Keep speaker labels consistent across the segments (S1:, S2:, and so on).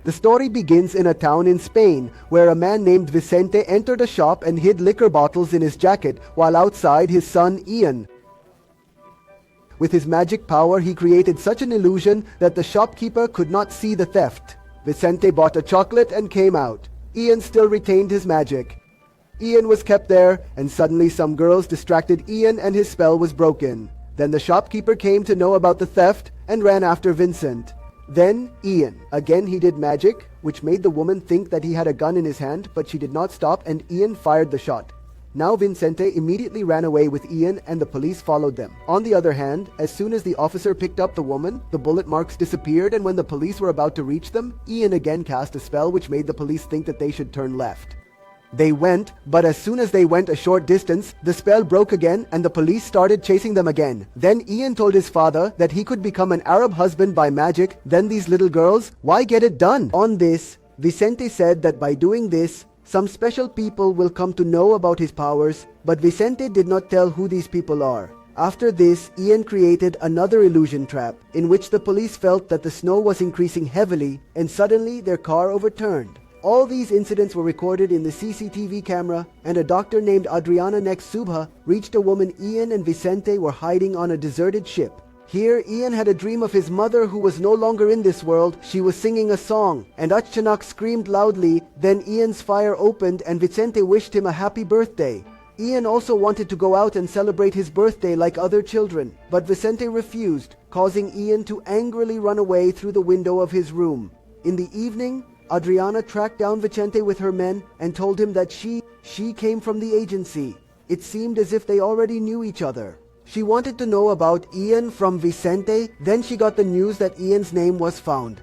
S1: The story begins in a town in Spain, where a man named Vicente entered a shop and hid liquor bottles in his jacket, while outside his son Ian. With his magic power, he created such an illusion that the shopkeeper could not see the theft. Vicente bought a chocolate and came out. Ian still retained his magic. Ian was kept there, and suddenly some girls distracted Ian and his spell was broken. Then the shopkeeper came to know about the theft and ran after Vincent. Then Ian. Again he did magic, which made the woman think that he had a gun in his hand, but she did not stop and Ian fired the shot. Now Vicente immediately ran away with Ian and the police followed them. On the other hand, as soon as the officer picked up the woman, the bullet marks disappeared, and when the police were about to reach them, Ian again cast a spell which made the police think that they should turn left. They went, but as soon as they went a short distance, the spell broke again and the police started chasing them again. Then Ian told his father that he could become an Arab husband by magic. Then these little girls, why get it done? On this, Vicente said that by doing this, some special people will come to know about his powers, but Vicente did not tell who these people are. After this, Ian created another illusion trap, in which the police felt that the snow was increasing heavily, and suddenly their car overturned. All these incidents were recorded in the CCTV camera, and a doctor named Adriana next Subha reached a woman Ian and Vicente were hiding on a deserted ship. Here, Ian had a dream of his mother who was no longer in this world. She was singing a song, and Achanak screamed loudly. Then Ian's fire opened and Vicente wished him a happy birthday. Ian also wanted to go out and celebrate his birthday like other children, but Vicente refused, causing Ian to angrily run away through the window of his room. In the evening, Adriana tracked down Vicente with her men and told him that she came from the agency. It seemed as if they already knew each other. She wanted to know about Ian from Vicente. Then she got the news that Ian's name was found.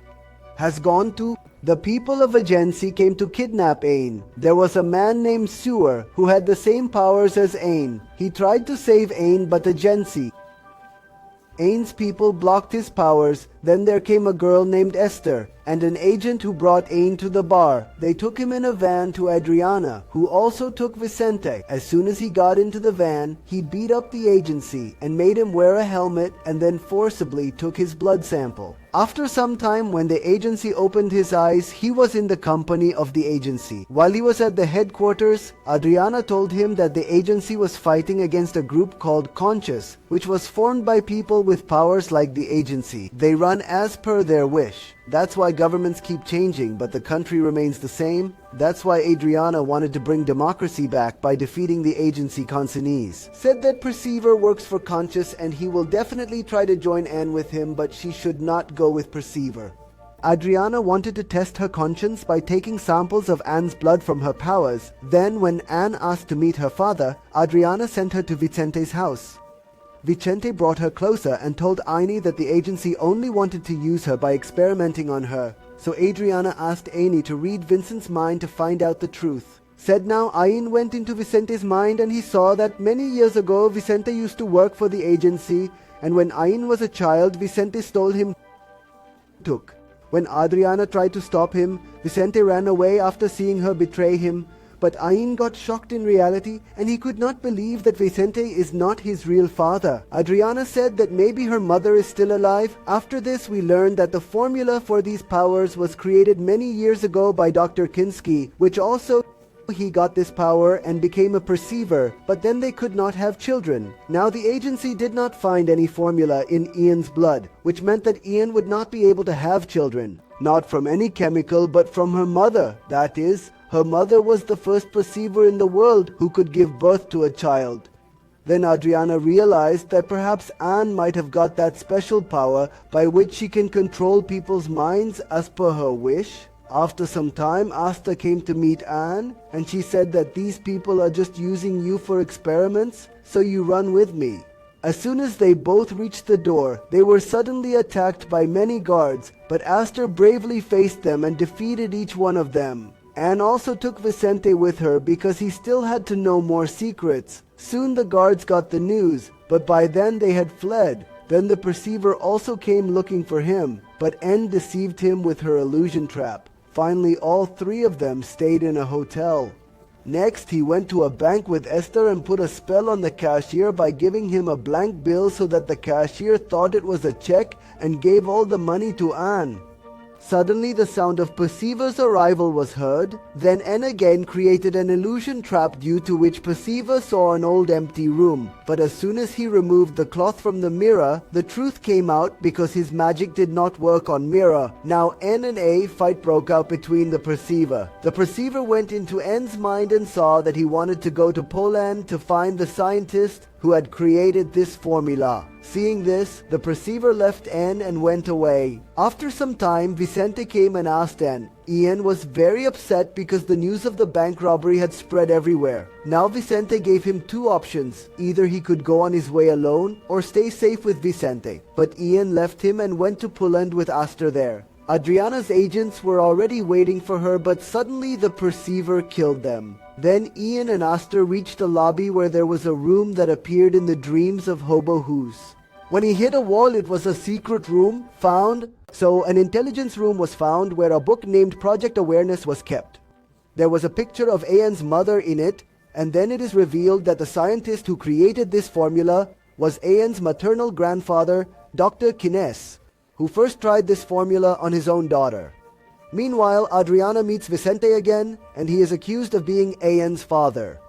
S1: Has gone to. The people of agency came to kidnap Ain. There was a man named Sewer who had the same powers as Ain. He tried to save Ain, but agency. Ain's people blocked his powers. Then there came a girl named Esther and an agent who brought Ain to the bar. They took him in a van to Adriana, who also took Vicente. As soon as he got into the van, he beat up the agency and made him wear a helmet and then forcibly took his blood sample. After some time, when the agency opened his eyes, he was in the company of the agency. While he was at the headquarters, Adriana told him that the agency was fighting against a group called Conscious, which was formed by people with powers like the agency. They run as per their wish. That's why governments keep changing, but the country remains the same. That's why Adriana wanted to bring democracy back by defeating the agency consignees. Said that Perceiver works for Conscious and he will definitely try to join Anne with him, but she should not go with Perceiver. Adriana wanted to test her conscience by taking samples of Anne's blood from her powers. Then when Anne asked to meet her father, Adriana sent her to Vicente's house. Vicente brought her closer and told Aini that the agency only wanted to use her by experimenting on her. So Adriana asked Aini to read Vincent's mind to find out the truth. Said now Ain went into Vicente's mind and he saw that many years ago Vicente used to work for the agency, and when Ain was a child, Vicente stole him. Took. When Adriana tried to stop him, Vicente ran away after seeing her betray him. But Ain got shocked in reality and he could not believe that Vicente is not his real father. Adriana said that maybe her mother is still alive. After this, we learned that the formula for these powers was created many years ago by Dr. Kinski, which also he got this power and became a perceiver, but then they could not have children. Now the agency did not find any formula in Ian's blood, which meant that Ian would not be able to have children. Not from any chemical, but from her mother. That is, her mother was the first perceiver in the world who could give birth to a child. Then Adriana realized that perhaps Anne might have got that special power by which she can control people's minds as per her wish. After some time, Asta came to meet Anne, and she said that these people are just using you for experiments, so you run with me. As soon as they both reached the door, they were suddenly attacked by many guards, but Asta bravely faced them and defeated each one of them. Anne also took Vicente with her because he still had to know more secrets. Soon the guards got the news, but by then they had fled. Then the perceiver also came looking for him, but Anne deceived him with her illusion trap. Finally, all three of them stayed in a hotel. Next, he went to a bank with Esther and put a spell on the cashier by giving him a blank bill so that the cashier thought it was a check and gave all the money to Anne. Suddenly the sound of Perceiver's arrival was heard. Then N again created an illusion trap due to which Perceiver saw an old empty room. But as soon as he removed the cloth from the mirror, the truth came out because his magic did not work on mirror. Now N and A fight broke out between the Perceiver. The Perceiver went into N's mind and saw that he wanted to go to Poland to find the scientist who had created this formula. Seeing this, the Perceiver left N and went away. After some time, Vicente came and asked N. Ian was very upset because the news of the bank robbery had spread everywhere. Now Vicente gave him two options. Either he could go on his way alone or stay safe with Vicente. But Ian left him and went to Poland with Aster there. Adriana's agents were already waiting for her, but suddenly the Perceiver killed them. Then Ian and Aster reached a lobby where there was a room that appeared in the dreams of Hobo Hoos. When he hit a wall, it was a secret room found. So an intelligence room was found where a book named Project Awareness was kept. There was a picture of Ian's mother in it, and then it is revealed that the scientist who created this formula was Ian's maternal grandfather, Dr. Kines, who first tried this formula on his own daughter. Meanwhile, Adriana meets Vicente again, and he is accused of being Ian's father.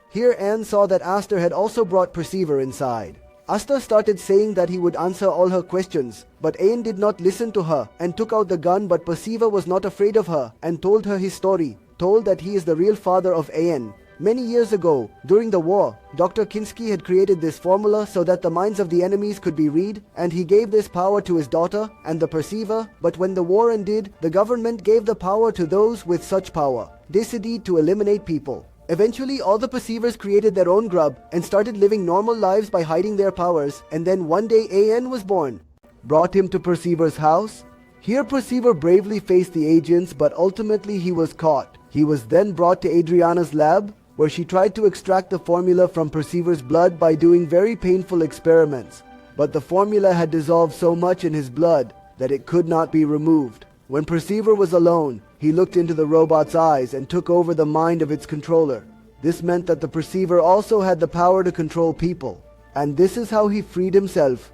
S1: Here Anne saw that Aster had also brought Perceiver inside. Aster started saying that he would answer all her questions, but Ian did not listen to her and took out the gun, but Perceiver was not afraid of her and told her his story, told that he is the real father of Ian. Many years ago, during the war, Dr. Kinski had created this formula so that the minds of the enemies could be read, and he gave this power to his daughter and the Perceiver, but when the war ended, the government gave the power to those with such power. They decided to eliminate people. Eventually, all the Perceivers created their own grub and started living normal lives by hiding their powers, and then one day AN was born. Brought him to Perceiver's house. Here Perceiver bravely faced the agents, but ultimately he was caught. He was then brought to Adriana's lab, where she tried to extract the formula from Perceiver's blood by doing very painful experiments. But the formula had dissolved so much in his blood that it could not be removed. When Perceiver was alone, he looked into the robot's eyes and took over the mind of its controller. This meant that the Perceiver also had the power to control people, and this is how he freed himself.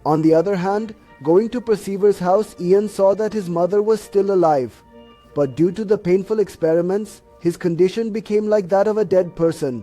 S1: On the other hand, going to Perceiver's house, Ian saw that his mother was still alive. But due to the painful experiments, his condition became like that of a dead person.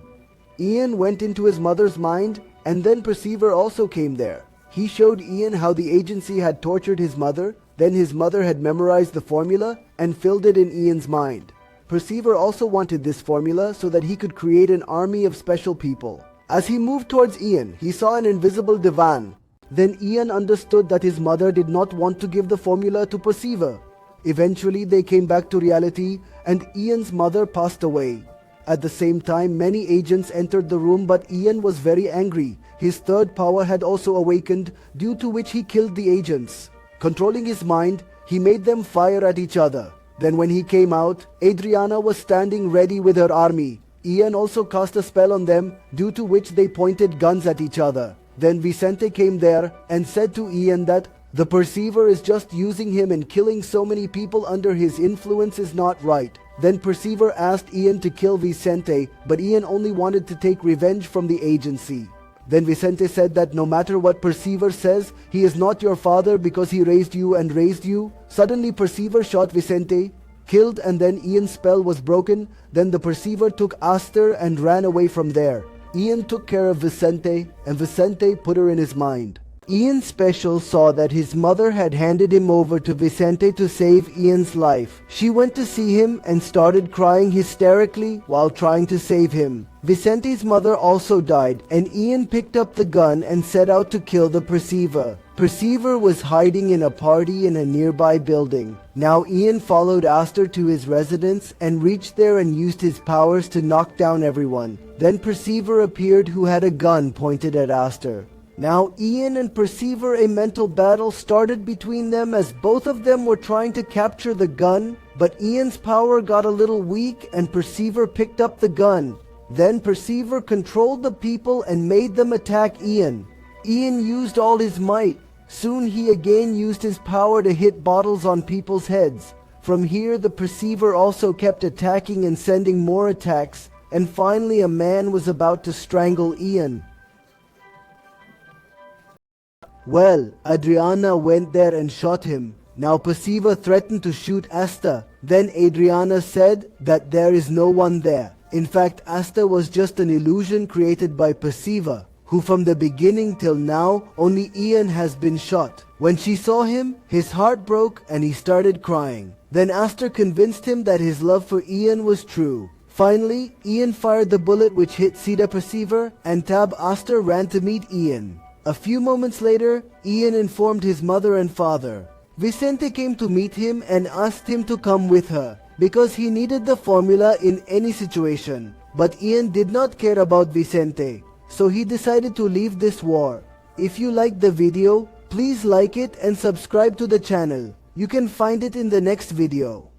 S1: Ian went into his mother's mind, and then Perceiver also came there. He showed Ian how the agency had tortured his mother, then his mother had memorized the formula and filled it in Ian's mind. Perceiver also wanted this formula so that he could create an army of special people. As he moved towards Ian, he saw an invisible divan. Then Ian understood that his mother did not want to give the formula to Perceiver. Eventually they came back to reality and Ian's mother passed away. At the same time, many agents entered the room, but Ian was very angry. His third power had also awakened, due to which he killed the agents. Controlling his mind, he made them fire at each other. Then when he came out, Adriana was standing ready with her army. Ian also cast a spell on them, due to which they pointed guns at each other. Then Vicente came there and said to Ian that the Perceiver is just using him, and killing so many people under his influence is not right. Then Perceiver asked Ian to kill Vicente, but Ian only wanted to take revenge from the agency. Then Vicente said that no matter what Perceiver says, he is not your father because he raised you and raised you. Suddenly Perceiver shot Vicente, killed, and then Ian's spell was broken. Then the Perceiver took Aster and ran away from there. Ian took care of Vicente, and Vicente put her in his mind. Ian Special saw that his mother had handed him over to Vicente to save Ian's life. She went to see him and started crying hysterically while trying to save him. Vicente's mother also died, and Ian picked up the gun and set out to kill the Perceiver. Perceiver was hiding in a party in a nearby building. Now Ian followed Aster to his residence and reached there and used his powers to knock down everyone. Then Perceiver appeared, who had a gun pointed at Aster. Now Ian and Perceiver, a mental battle started between them as both of them were trying to capture the gun, but Ian's power got a little weak and Perceiver picked up the gun. Then Perceiver controlled the people and made them attack Ian. Ian used all his might. Soon he again used his power to hit bottles on people's heads. From here the Perceiver also kept attacking and sending more attacks, and finally a man was about to strangle Ian. Well, Adriana went there and shot him. Now Perceiver threatened to shoot Asta. Then Adriana said that there is no one there. In fact, Asta was just an illusion created by Perceiver, who from the beginning till now only Ian has been shot. When she saw him, his heart broke and he started crying. Then Asta convinced him that his love for Ian was true. Finally, Ian fired the bullet which hit Sida Perceiver, and Tab Asta ran to meet Ian. A few moments later, Ian informed his mother and father. Vicente came to meet him and asked him to come with her, because he needed the formula in any situation. But Ian did not care about Vicente, so he decided to leave this war. If you liked the video, please like it and subscribe to the channel. You can find it in the next video.